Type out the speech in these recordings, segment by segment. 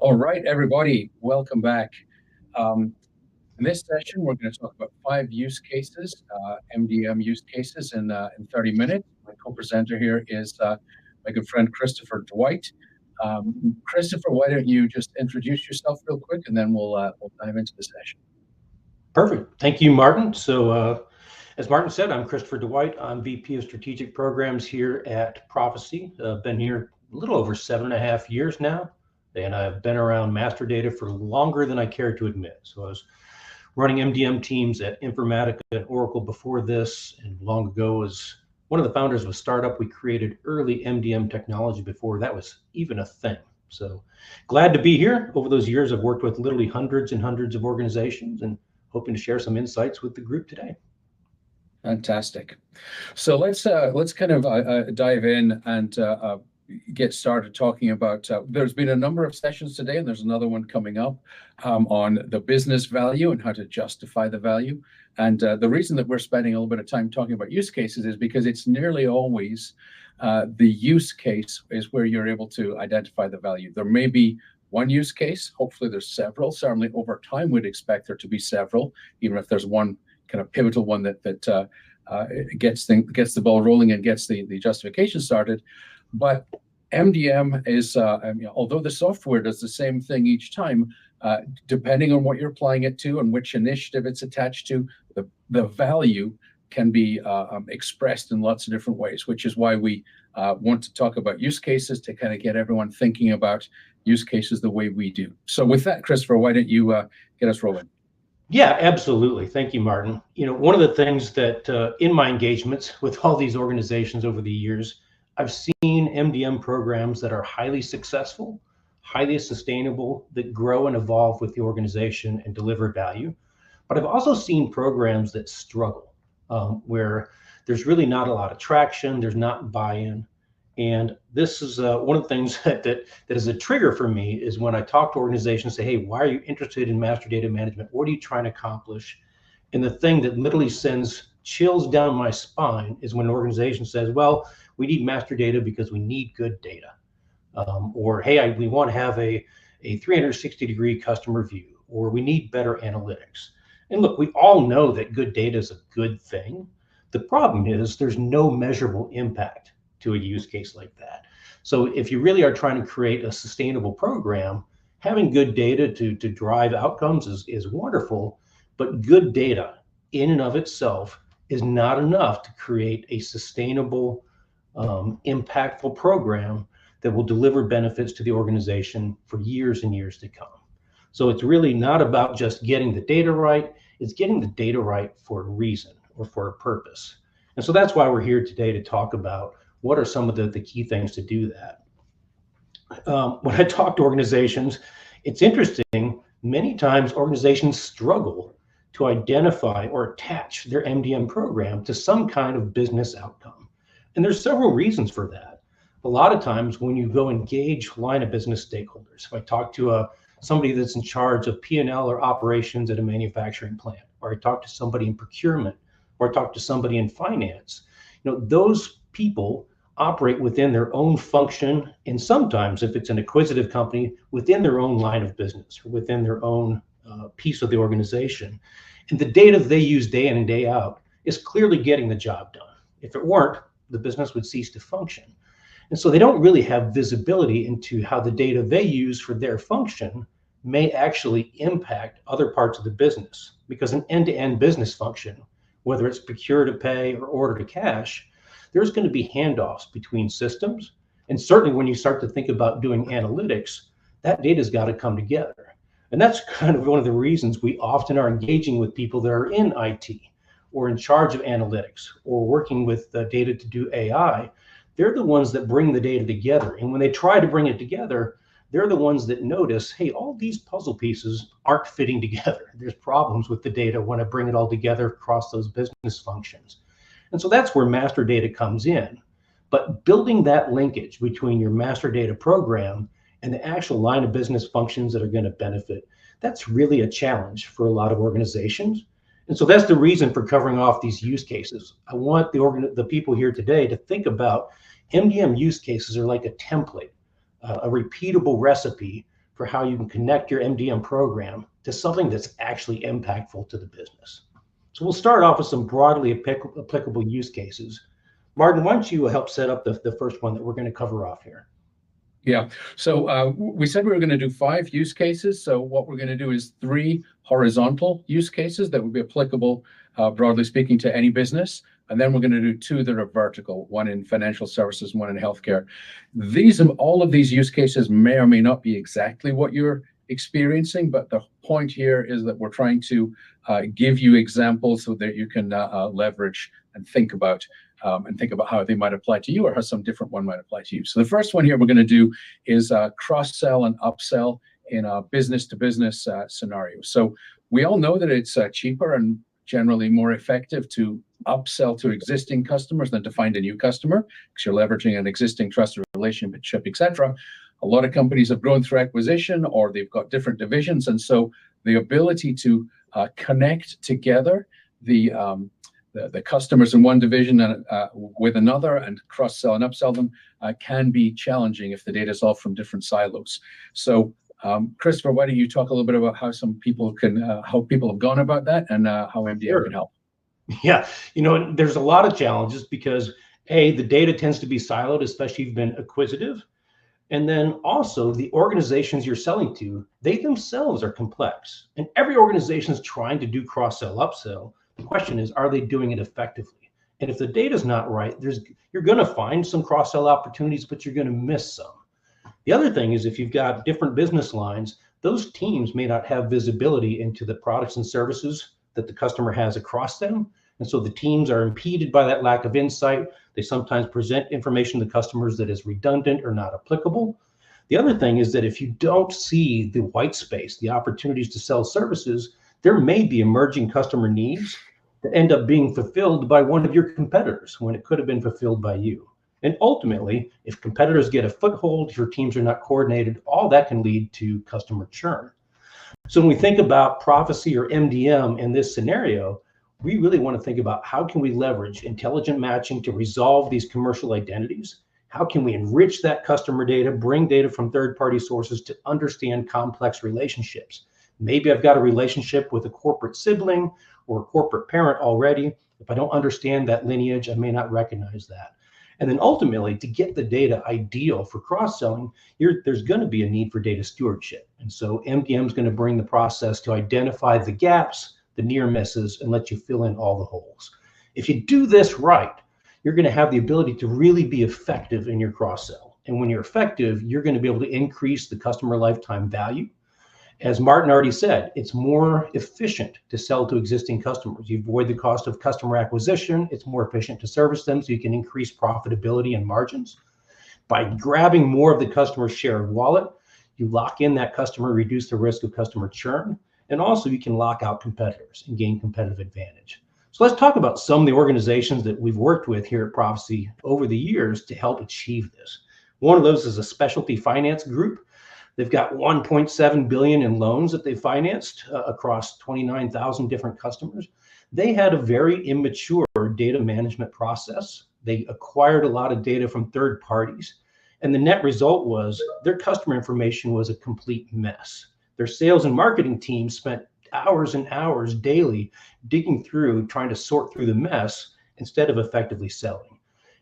All right, everybody, welcome back. In this session, we're going to talk about 5 use cases, MDM use cases in 30 minutes. My co-presenter here is my good friend, Christopher Dwight. Christopher, why don't you just introduce yourself real quick, and then we'll dive into the session. Perfect. Thank you, Martin. So as Martin said, I'm Christopher Dwight. I'm VP of Strategic Programs here at Profisee. I've been here a little over 7.5 years now, and I've been around master data for longer than I care to admit. So I was running MDM teams at Informatica and Oracle before this, and long ago was one of the founders of a startup. We created early MDM technology before that was even a thing. So glad to be here. Over those years, I've worked with literally hundreds and hundreds of organizations and hoping to share some insights with the group today. Fantastic. So let's kind of dive in and get started talking about, there's been a number of sessions today, and there's another one coming up on the business value and how to justify the value. And the reason that we're spending a little bit of time talking about use cases is because it's nearly always the use case is where you're able to identify the value. There may be one use case, hopefully there's several. Certainly over time, we'd expect there to be several, even if there's one kind of pivotal one that gets the ball rolling and gets the justification started. But MDM is, although the software does the same thing each time, depending on what you're applying it to and which initiative it's attached to, the value can be expressed in lots of different ways, which is why we want to talk about use cases to kind of get everyone thinking about use cases the way we do. So with that, Christopher, why don't you get us rolling? Yeah, absolutely. Thank you, Martin. One of the things that in my engagements with all these organizations over the years, I've seen MDM programs that are highly successful, highly sustainable, that grow and evolve with the organization and deliver value. But I've also seen programs that struggle, where there's really not a lot of traction, there's not buy-in. And this is one of the things that is a trigger for me is when I talk to organizations, say, hey, why are you interested in master data management? What are you trying to accomplish? And the thing that literally sends chills down my spine is when an organization says, well, we need master data because we need good data. Or, hey, we want to have a 360-degree customer view, or we need better analytics. And look, we all know that good data is a good thing. The problem is there's no measurable impact to a use case like that. So if you really are trying to create a sustainable program, having good data to drive outcomes is wonderful, but good data in and of itself is not enough to create a sustainable, impactful program that will deliver benefits to the organization for years and years to come. So it's really not about just getting the data right, it's getting the data right for a reason or for a purpose. And so that's why we're here today to talk about what are some of the key things to do that. When I talk to organizations, it's interesting, many times organizations struggle to identify or attach their MDM program to some kind of business outcome. And there's several reasons for that. A lot of times when you go engage line of business stakeholders, if I talk to somebody that's in charge of P&L or operations at a manufacturing plant, or I talk to somebody in procurement, or I talk to somebody in finance, those people operate within their own function, and sometimes if it's an acquisitive company, within their own line of business, or within their own piece of the organization. And the data they use day in and day out is clearly getting the job done. If it weren't, the business would cease to function. And so they don't really have visibility into how the data they use for their function may actually impact other parts of the business, because an end-to-end business function, whether it's procure to pay or order to cash, there's going to be handoffs between systems. And certainly when you start to think about doing analytics, that data's got to come together. And that's kind of one of the reasons we often are engaging with people that are in IT or in charge of analytics or working with the data to do AI. They're the ones that bring the data together. And when they try to bring it together, they're the ones that notice, hey, all these puzzle pieces aren't fitting together. There's problems with the data when I bring it all together across those business functions. And so that's where master data comes in. But building that linkage between your master data program and the actual line of business functions that are going to benefit, that's really a challenge for a lot of organizations. And so that's the reason for covering off these use cases. I want the people here today to think about MDM use cases are like a template, a repeatable recipe for how you can connect your MDM program to something that's actually impactful to the business. So we'll start off with some broadly applicable use cases. Martin, why don't you help set up the first one that we're going to cover off here? Yeah, so we said we were going to do 5 use cases. So what we're going to do is 3 horizontal use cases that would be applicable, broadly speaking, to any business. And then we're going to do 2 that are vertical, one in financial services, one in healthcare. All of these use cases may or may not be exactly what you're experiencing, but the point here is that we're trying to give you examples so that you can leverage and think about how they might apply to you, or how some different one might apply to you. So the first one here we're going to do is cross-sell and upsell in a business-to-business scenario. So we all know that it's cheaper and generally more effective to upsell to existing customers than to find a new customer, because you're leveraging an existing trusted relationship, etc. A lot of companies have grown through acquisition, or they've got different divisions, and so the ability to connect together the customers in one division and with another, and cross-sell and upsell them can be challenging if the data is all from different silos. So Christopher, why don't you talk a little bit about how people have gone about that, and how MDM can help? Yeah, there's a lot of challenges because the data tends to be siloed, especially if you've been acquisitive. And then also the organizations you're selling to, they themselves are complex. And every organization is trying to do cross-sell, upsell. The question is, are they doing it effectively? And if the data is not right, you're going to find some cross-sell opportunities, but you're going to miss some. The other thing is, if you've got different business lines, those teams may not have visibility into the products and services that the customer has across them. And so the teams are impeded by that lack of insight. They sometimes present information to customers that is redundant or not applicable. The other thing is that if you don't see the white space, the opportunities to sell services, there may be emerging customer needs that end up being fulfilled by one of your competitors when it could have been fulfilled by you. And ultimately, if competitors get a foothold, your teams are not coordinated, all that can lead to customer churn. So when we think about Profisee or MDM in this scenario, we really want to think about how can we leverage intelligent matching to resolve these commercial identities? How can we enrich that customer data, bring data from third-party sources to understand complex relationships? Maybe I've got a relationship with a corporate sibling or a corporate parent already. If I don't understand that lineage, I may not recognize that. And then ultimately, to get the data ideal for cross-selling, there's going to be a need for data stewardship. And so MDM is going to bring the process to identify the gaps, the near misses, and let you fill in all the holes. If you do this right, you're going to have the ability to really be effective in your cross-sell. And when you're effective, you're going to be able to increase the customer lifetime value. As Martin already said, it's more efficient to sell to existing customers. You avoid the cost of customer acquisition. It's more efficient to service them, so you can increase profitability and margins. By grabbing more of the customer's share of wallet, you lock in that customer, reduce the risk of customer churn, and also you can lock out competitors and gain competitive advantage. So let's talk about some of the organizations that we've worked with here at Profisee over the years to help achieve this. One of those is a specialty finance group. They've got 1.7 billion in loans that they financed across 29,000 different customers. They had a very immature data management process. They acquired a lot of data from third parties. And the net result was their customer information was a complete mess. Their sales and marketing team spent hours and hours daily digging through, trying to sort through the mess instead of effectively selling.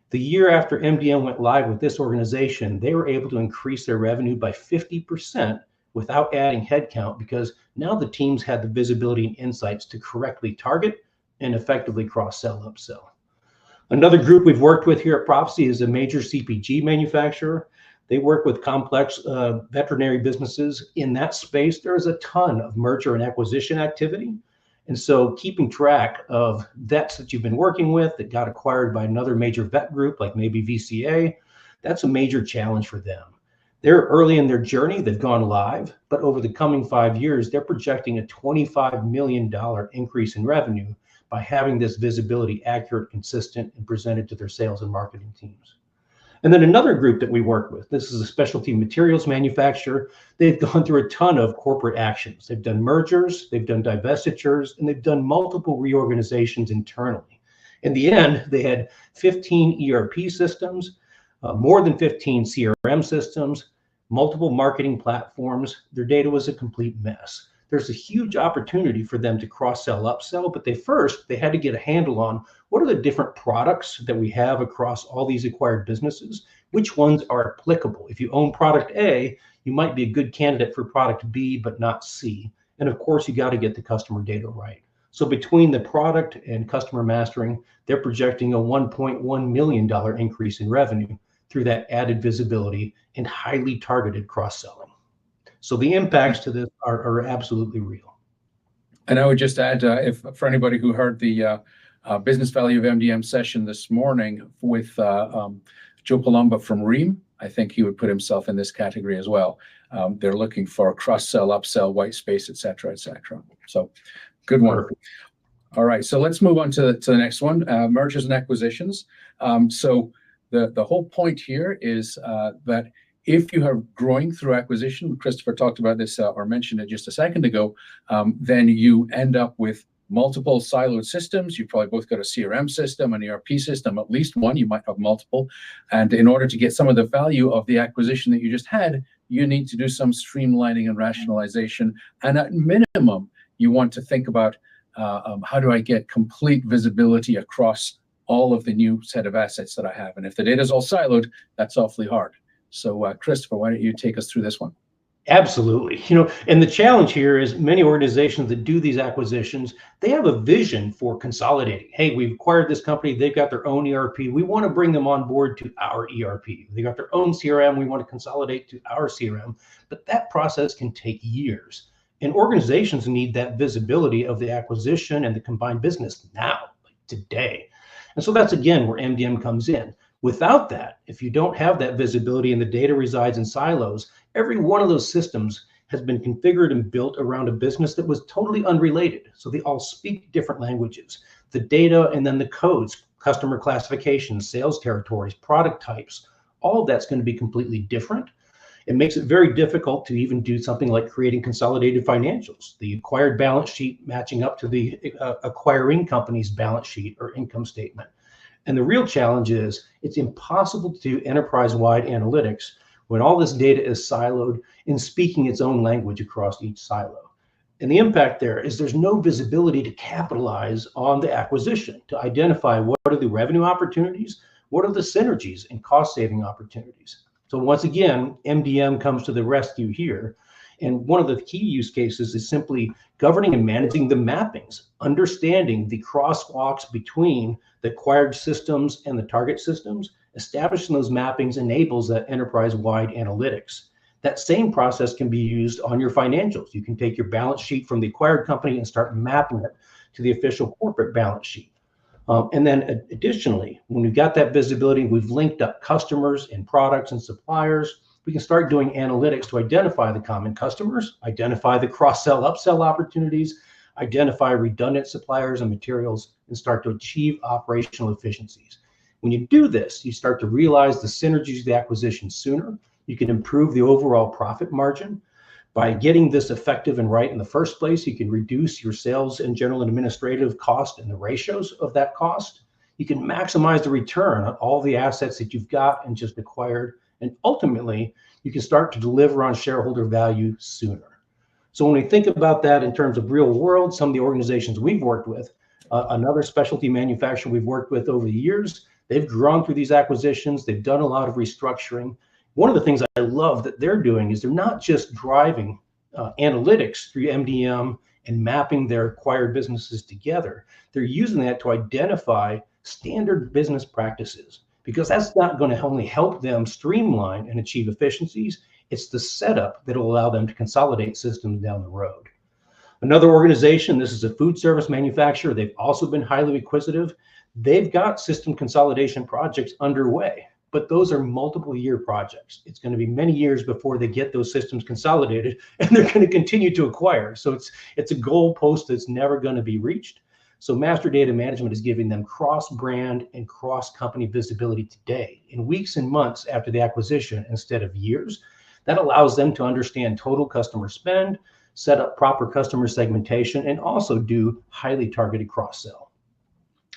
The year after MDM went live with this organization, they were able to increase their revenue by 50% without adding headcount, because now the teams had the visibility and insights to correctly target and effectively cross-sell, upsell. Another group we've worked with here at Profisee is a major CPG manufacturer. They work with complex veterinary businesses. In that space, there's a ton of merger and acquisition activity. And so keeping track of vets that you've been working with that got acquired by another major vet group, like maybe VCA, that's a major challenge for them. They're early in their journey, they've gone live, but over the coming 5 years, they're projecting a $25 million increase in revenue by having this visibility accurate, consistent, and presented to their sales and marketing teams. And then another group that we work with, this is a specialty materials manufacturer. They've gone through a ton of corporate actions. They've done mergers, they've done divestitures, and they've done multiple reorganizations internally. In the end, they had 15 ERP systems, more than 15 CRM systems, multiple marketing platforms. Their data was a complete mess. There's a huge opportunity for them to cross-sell, upsell, but they had to get a handle on what are the different products that we have across all these acquired businesses, which ones are applicable. If you own product A, you might be a good candidate for product B, but not C. And of course, you got to get the customer data right. So between the product and customer mastering, they're projecting a $1.1 million increase in revenue through that added visibility and highly targeted cross-selling. So the impacts to this are absolutely real. And I would just add, if for anybody who heard the business value of MDM session this morning with Joe Palumba from Ream, I think he would put himself in this category as well. They're looking for cross-sell, upsell, white space, et cetera, et cetera. So good one. Perfect. All right, so let's move on to the next one, mergers and acquisitions. So the whole point here is that if you are growing through acquisition, Christopher talked about this or mentioned it just a second ago, then you end up with multiple siloed systems. You've probably both got a CRM system, an ERP system, at least one, you might have multiple. And in order to get some of the value of the acquisition that you just had, you need to do some streamlining and rationalization. And at minimum, you want to think about how do I get complete visibility across all of the new set of assets that I have? And if the data is all siloed, that's awfully hard. So Christopher, why don't you take us through this one? Absolutely. And the challenge here is many organizations that do these acquisitions, they have a vision for consolidating. Hey, we've acquired this company. They've got their own ERP. We want to bring them on board to our ERP. They got their own CRM. We want to consolidate to our CRM. But that process can take years. And organizations need that visibility of the acquisition and the combined business now, like today. And so that's, again, where MDM comes in. Without that, if you don't have that visibility and the data resides in silos, every one of those systems has been configured and built around a business that was totally unrelated. So they all speak different languages. The data and then the codes, customer classifications, sales territories, product types, all of that's going to be completely different. It makes it very difficult to even do something like creating consolidated financials, the acquired balance sheet matching up to the acquiring company's balance sheet or income statement. And the real challenge is it's impossible to do enterprise-wide analytics when all this data is siloed and speaking its own language across each silo. And the impact there is there's no visibility to capitalize on the acquisition, to identify what are the revenue opportunities, what are the synergies and cost-saving opportunities. So once again, MDM comes to the rescue here. And one of the key use cases is simply governing and managing the mappings, understanding the crosswalks between the acquired systems and the target systems. Establishing those mappings enables that enterprise-wide analytics. That same process can be used on your financials. You can take your balance sheet from the acquired company and start mapping it to the official corporate balance sheet. And then additionally, when we've got that visibility, we've linked up customers and products and suppliers, we can start doing analytics to identify the common customers, identify the cross-sell, upsell opportunities, identify redundant suppliers and materials, and start to achieve operational efficiencies. When you do this, you start to realize the synergies of the acquisition sooner. You can improve the overall profit margin. By getting this effective and right in the first place, you can reduce your sales and general and administrative cost and the ratios of that cost. You can maximize the return on all the assets that you've got and just acquired. And ultimately, you can start to deliver on shareholder value sooner. So when we think about that in terms of real world, some of the organizations we've worked with, another specialty manufacturer we've worked with over the years, they've grown through these acquisitions. They've done a lot of restructuring. One of the things I love that they're doing is they're not just driving analytics through MDM and mapping their acquired businesses together. They're using that to identify standard business practices, because that's not going to only help them streamline and achieve efficiencies. It's the setup that will allow them to consolidate systems down the road. Another organization, this is a food service manufacturer. They've also been highly acquisitive. They've got system consolidation projects underway, but those are multiple year projects. It's going to be many years before they get those systems consolidated, and they're going to continue to acquire. So it's a goalpost that's never going to be reached. So master data management is giving them cross-brand and cross-company visibility today, in weeks and months after the acquisition instead of years. That allows them to understand total customer spend, set up proper customer segmentation, and also do highly targeted cross-sell.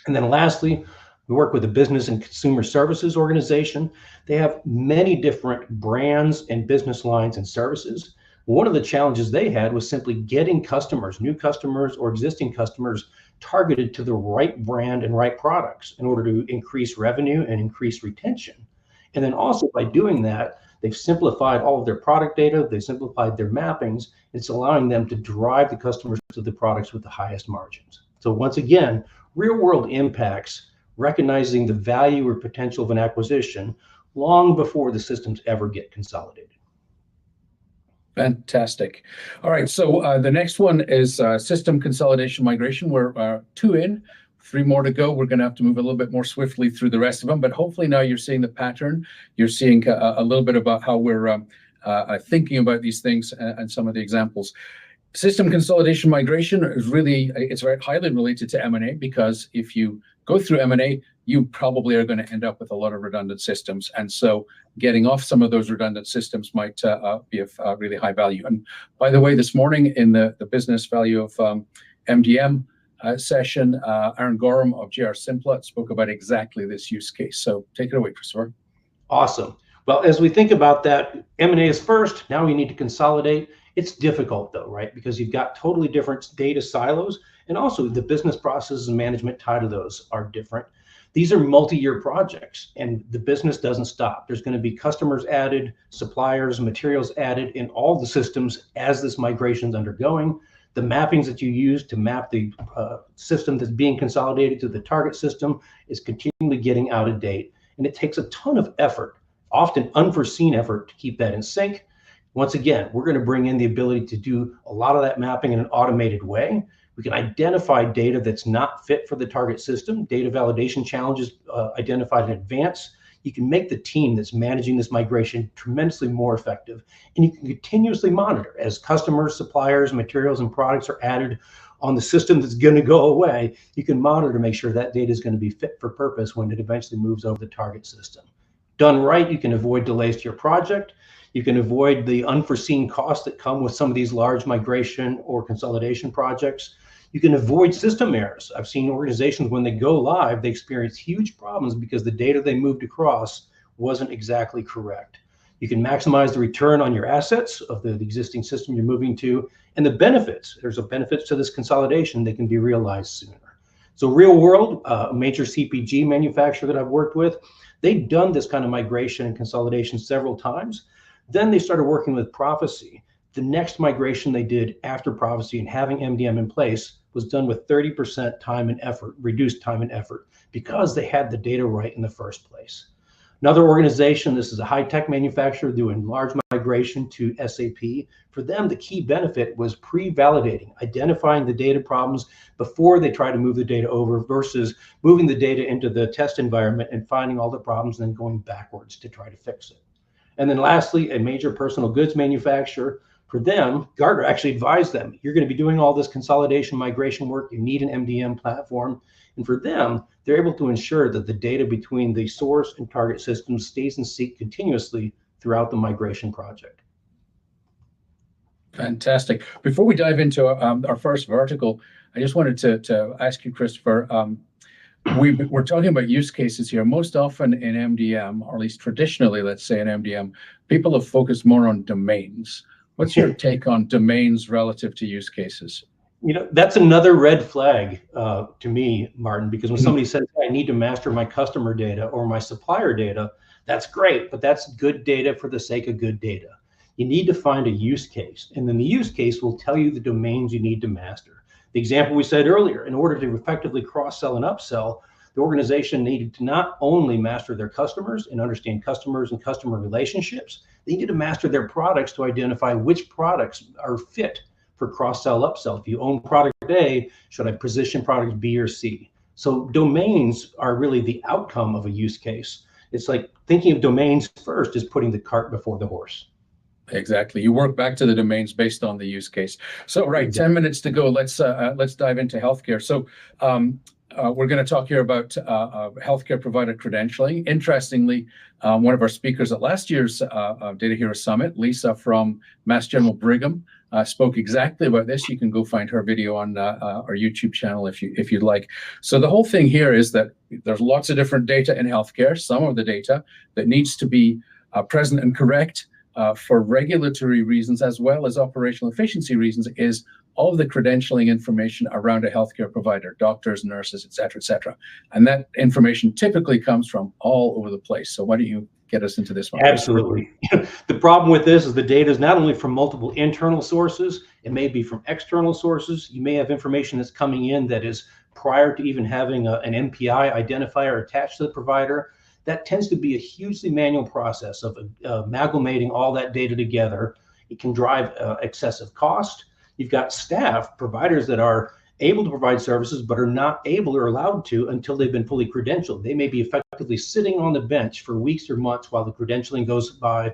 And then lastly, We work with a business and consumer services organization. They have many different brands and business lines and services. One of the challenges they had was simply getting customers, new customers or existing customers, targeted to the right brand and right products in order to increase revenue and increase retention. And then also by doing that, they've simplified all of their product data, they've simplified their mappings. It's allowing them to drive the customers to the products with the highest margins. So once again, real world impacts, recognizing the value or potential of an acquisition long before the systems ever get consolidated. Fantastic. All right, so the next one is system consolidation migration. We're 2 in, 3 more to go. We're going to have to move a little bit more swiftly through the rest of them, but hopefully now you're seeing the pattern. You're seeing a little bit about how we're thinking about these things and some of the examples. System consolidation migration is really, it's very highly related to M&A, because if you go through M&A, you probably are going to end up with a lot of redundant systems. And so getting off some of those redundant systems might be of really high value. And by the way, this morning in the business value of MDM session, Aaron Gorham of GR Simpla spoke about exactly this use case. So take it away, Christopher. Awesome. Well, as we think about that, M&A is first. Now we need to consolidate. It's difficult though, right? Because you've got totally different data silos, and also the business processes and management tied to those are different. These are multi-year projects, and the business doesn't stop. There's going to be customers added, suppliers, materials added in all the systems as this migration is undergoing. The mappings that you use to map the system that's being consolidated to the target system is continually getting out of date. And it takes a ton of effort, often unforeseen effort, to keep that in sync. Once again, we're going to bring in the ability to do a lot of that mapping in an automated way. We can identify data that's not fit for the target system, data validation challenges identified in advance. You can make the team that's managing this migration tremendously more effective. And you can continuously monitor as customers, suppliers, materials, and products are added on the system that's going to go away. You can monitor to make sure that data is going to be fit for purpose when it eventually moves over the target system. Done right, you can avoid delays to your project. You can avoid the unforeseen costs that come with some of these large migration or consolidation projects. You can avoid system errors. I've seen organizations, when they go live, they experience huge problems because the data they moved across wasn't exactly correct. You can maximize the return on your assets of the existing system you're moving to, and the benefits. There's a benefits to this consolidation. They can be realized sooner. So real world, a major CPG manufacturer that I've worked with, they've done this kind of migration and consolidation several times. Then they started working with Profisee. The next migration they did after Profisee and having MDM in place was done with 30% time and effort, reduced time and effort, because they had the data right in the first place. Another organization, this is a high-tech manufacturer doing large migration to SAP. For them, the key benefit was pre-validating, identifying the data problems before they try to move the data over versus moving the data into the test environment and finding all the problems and then going backwards to try to fix it. And then lastly, a major personal goods manufacturer. For them, Gartner actually advised them, you're going to be doing all this consolidation migration work, you need an MDM platform. And for them, they're able to ensure that the data between the source and target systems stays in sync continuously throughout the migration project. Fantastic. Before we dive into our first vertical, I just wanted to ask you, Christopher, we're talking about use cases here. Most often in MDM, or at least traditionally, let's say in MDM, people have focused more on domains. What's your take on domains relative to use cases? You know, that's another red flag to me, Martin, because when somebody says, I need to master my customer data or my supplier data, that's great, but that's good data for the sake of good data. You need to find a use case, and then the use case will tell you the domains you need to master. The example we said earlier, in order to effectively cross-sell and upsell, the organization needed to not only master their customers and understand customers and customer relationships, they needed to master their products to identify which products are fit for cross-sell, upsell. If you own product A, should I position product B or C? So domains are really the outcome of a use case. It's like thinking of domains first is putting the cart before the horse. Exactly. You work back to the domains based on the use case. So, right, 10 minutes to go. Let's dive into healthcare. So, We're going to talk here about healthcare provider credentialing. Interestingly, one of our speakers at last year's Data Hero Summit, Lisa from Mass General Brigham, spoke exactly about this. You can go find her video on our YouTube channel if you'd like. So the whole thing here is that there's lots of different data in healthcare. Some of the data that needs to be present and correct for regulatory reasons as well as operational efficiency reasons is all of the credentialing information around a healthcare provider, doctors, nurses, et cetera, and that information typically comes from all over the place. So why don't you get us into this one? Absolutely. The problem with this is the data is not only from multiple internal sources, it may be from external sources. You may have information that's coming in that is prior to even having an MPI identifier attached to the provider. That tends to be a hugely manual process of amalgamating all that data together. It can drive excessive cost. You've got staff, providers that are able to provide services, but are not able or allowed to until they've been fully credentialed. They may be effectively sitting on the bench for weeks or months while the credentialing goes by.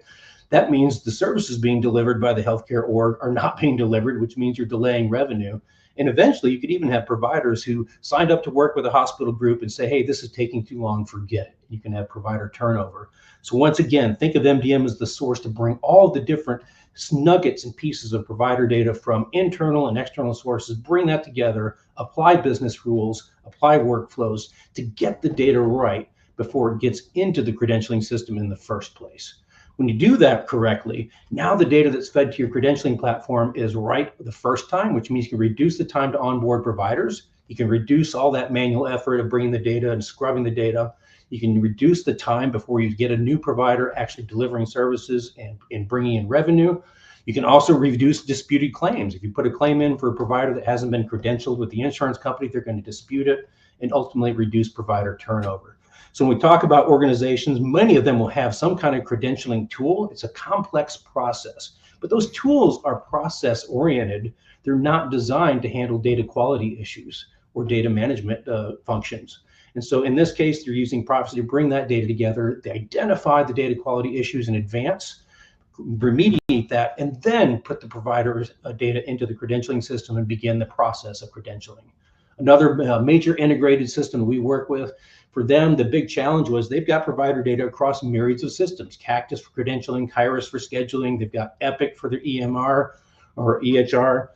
That means the services being delivered by the healthcare org are not being delivered, which means you're delaying revenue. And eventually you could even have providers who signed up to work with a hospital group and say, hey, this is taking too long, forget it. You can have provider turnover. So once again, think of MDM as the source to bring all the different nuggets and pieces of provider data from internal and external sources, bring that together, apply business rules, apply workflows to get the data right before it gets into the credentialing system in the first place. When you do that correctly, now the data that's fed to your credentialing platform is right the first time, which means you can reduce the time to onboard providers. You can reduce all that manual effort of bringing the data and scrubbing the data. You can reduce the time before you get a new provider actually delivering services and bringing in revenue. You can also reduce disputed claims. If you put a claim in for a provider that hasn't been credentialed with the insurance company, they're going to dispute it and ultimately reduce provider turnover. So when we talk about organizations, many of them will have some kind of credentialing tool. It's a complex process, but those tools are process oriented. They're not designed to handle data quality issues or data management functions. And so in this case, they're using Profisee to bring that data together. They identify the data quality issues in advance, remediate that, and then put the provider's data into the credentialing system and begin the process of credentialing. Another major integrated system we work with, for them, the big challenge was they've got provider data across myriads of systems, Cactus for credentialing, Kairos for scheduling, they've got Epic for their EMR or EHR.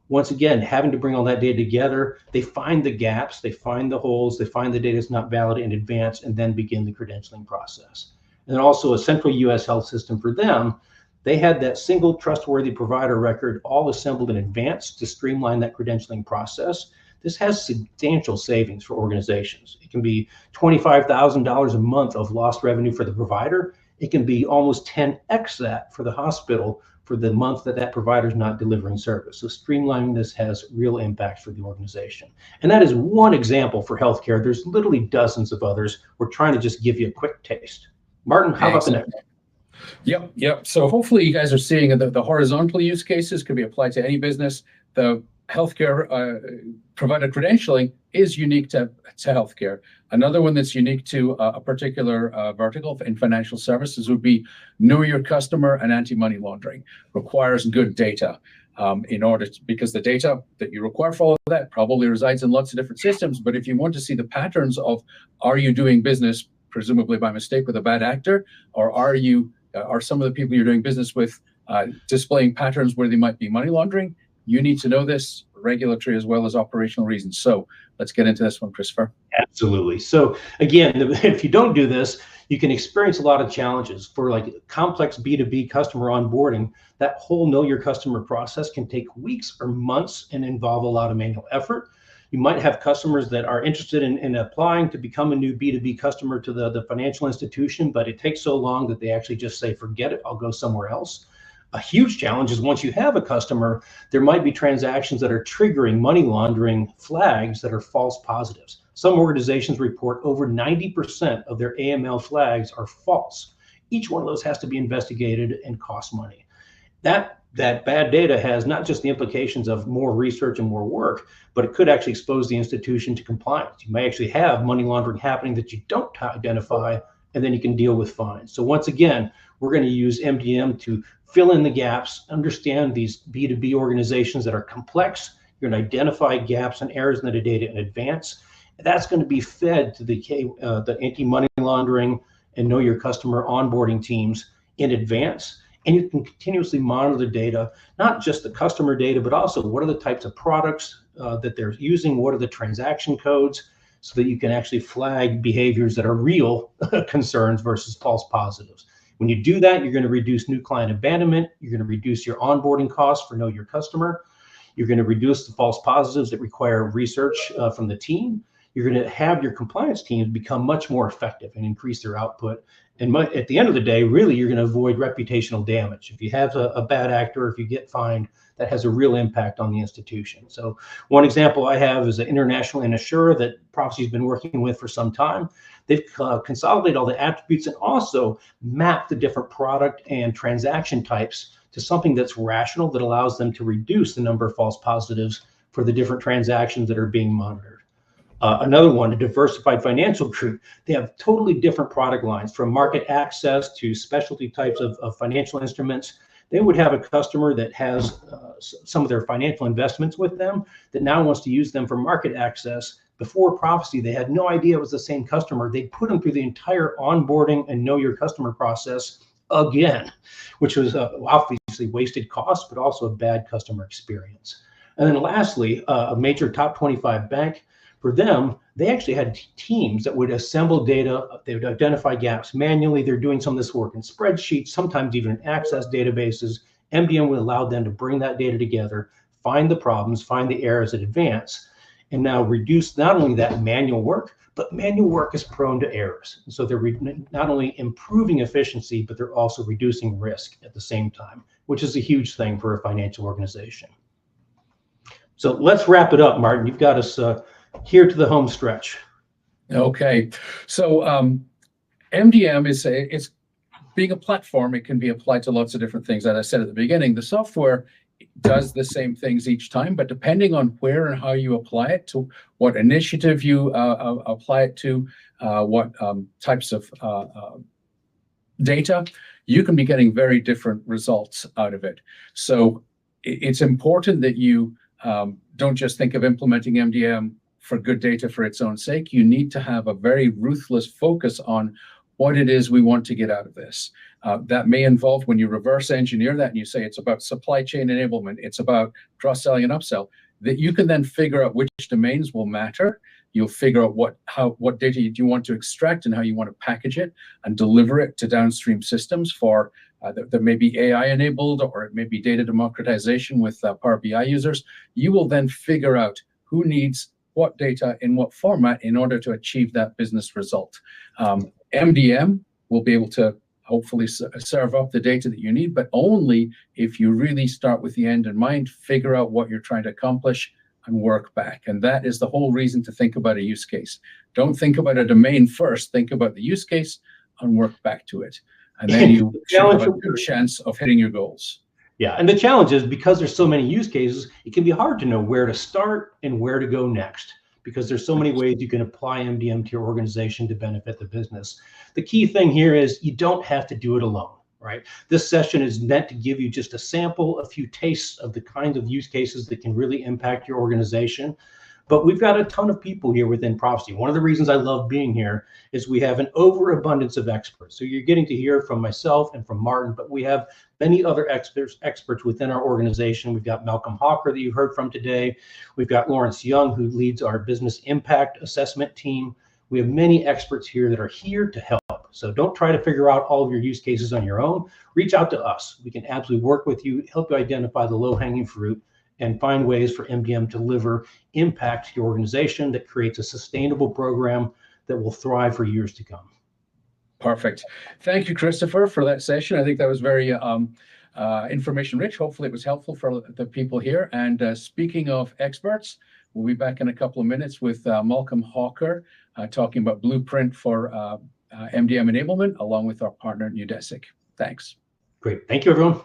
Once again, having to bring all that data together, they find the gaps, they find the holes, they find the data is not valid in advance, and then begin the credentialing process. And then also a central US health system for them, they had that single trustworthy provider record all assembled in advance to streamline that credentialing process. This has substantial savings for organizations. It can be $25,000 a month of lost revenue for the provider. It can be almost 10x that for the hospital for the month that that provider is not delivering service. So streamlining this has real impact for the organization. And that is one example for healthcare. There's literally dozens of others. We're trying to just give you a quick taste. Martin, how about the next? Yep. So hopefully you guys are seeing the horizontal use cases can be applied to any business. The healthcare provider credentialing is unique to healthcare. Another one that's unique to a particular vertical in financial services would be know your customer and anti-money laundering. Requires good data because the data that you require for all of that probably resides in lots of different systems. But if you want to see the patterns of are you doing business presumably by mistake with a bad actor, or are some of the people you're doing business with displaying patterns where they might be money laundering, you need to know this regulatory as well as operational reasons. So let's get into this one, Christopher. Absolutely. So again, if you don't do this, you can experience a lot of challenges for like complex B2B customer onboarding. That whole know your customer process can take weeks or months and involve a lot of manual effort. You might have customers that are interested in applying to become a new B2B customer to the financial institution, but it takes so long that they actually just say, forget it, I'll go somewhere else. A huge challenge is once you have a customer, there might be transactions that are triggering money laundering flags that are false positives. Some organizations report over 90% of their AML flags are false. Each one of those has to be investigated and costs money. That bad data has not just the implications of more research and more work, but it could actually expose the institution to compliance. You may actually have money laundering happening that you don't identify, and then you can deal with fines. So once again, we're going to use MDM to fill in the gaps, understand these B2B organizations that are complex. You're going to identify gaps and errors in the data in advance, That's going to be fed to the anti-money laundering and know your customer onboarding teams in advance. And you can continuously monitor the data, not just the customer data, but also what are the types of products that they're using, what are the transaction codes, so that you can actually flag behaviors that are real concerns versus false positives. When you do that, you're going to reduce new client abandonment. You're going to reduce your onboarding costs for know your customer. You're going to reduce the false positives that require research from the team. You're going to have your compliance teams become much more effective and increase their output. And at the end of the day, really, you're going to avoid reputational damage. If you have a bad actor, if you get fined, that has a real impact on the institution. So one example I have is an international insurer that Profisee's been working with for some time. They've consolidated all the attributes and also mapped the different product and transaction types to something that's rational that allows them to reduce the number of false positives for the different transactions that are being monitored. Another one, a diversified financial group. They have totally different product lines, from market access to specialty types of financial instruments. They would have a customer that has some of their financial investments with them that now wants to use them for market access. Before Profisee, they had no idea it was the same customer. They put them through the entire onboarding and know your customer process again, which was obviously wasted cost, but also a bad customer experience. And then lastly, a major top 25 bank. For them, they actually had teams that would assemble data. They would identify gaps manually. They're doing some of this work in spreadsheets, sometimes even in access databases. MDM would allow them to bring that data together, find the problems, find the errors in advance, and now reduce not only that manual work, but manual work is prone to errors. And so they're not only improving efficiency, but they're also reducing risk at the same time, which is a huge thing for a financial organization. So let's wrap it up, Martin. You've got us here to the home stretch. Okay, so MDM it's being a platform. It can be applied to lots of different things. As I said at the beginning, the software does the same things each time, but depending on where and how you apply it, to what initiative you apply it to, what types of data, you can be getting very different results out of it. So it's important that you don't just think of implementing MDM for good data for its own sake. You need to have a very ruthless focus on what it is we want to get out of this. That may involve, when you reverse engineer that and you say it's about supply chain enablement, it's about cross-selling and upsell, that you can then figure out which domains will matter. You'll figure out what data you want to extract and how you want to package it and deliver it to downstream systems for that may be AI enabled, or it may be data democratization with Power BI users. You will then figure out who needs what data in what format in order to achieve that business result. MDM will be able to hopefully serve up the data that you need, but only if you really start with the end in mind, figure out what you're trying to accomplish and work back. And that is the whole reason to think about a use case. Don't think about a domain first, think about the use case and work back to it. And then you have a good chance of hitting your goals. Yeah, and the challenge is, because there's so many use cases, it can be hard to know where to start and where to go next, because there's so many ways you can apply MDM to your organization to benefit the business. The key thing here is you don't have to do it alone, right? This session is meant to give you just a sample, a few tastes of the kinds of use cases that can really impact your organization. But we've got a ton of people here within Profisee. One of the reasons I love being here is we have an overabundance of experts. So you're getting to hear from myself and from Martin, but we have many other experts within our organization. We've got Malcolm Hawker that you heard from today. We've got Lawrence Young, who leads our business impact assessment team. We have many experts here that are here to help. So don't try to figure out all of your use cases on your own. Reach out to us. We can absolutely work with you, help you identify the low-hanging fruit, and find ways for MDM to deliver impact to your organization that creates a sustainable program that will thrive for years to come. Perfect. Thank you, Christopher, for that session. I think that was very information rich. Hopefully it was helpful for the people here. And speaking of experts, we'll be back in a couple of minutes with Malcolm Hawker talking about blueprint for MDM enablement, along with our partner, Udesic. Thanks. Great. Thank you, everyone.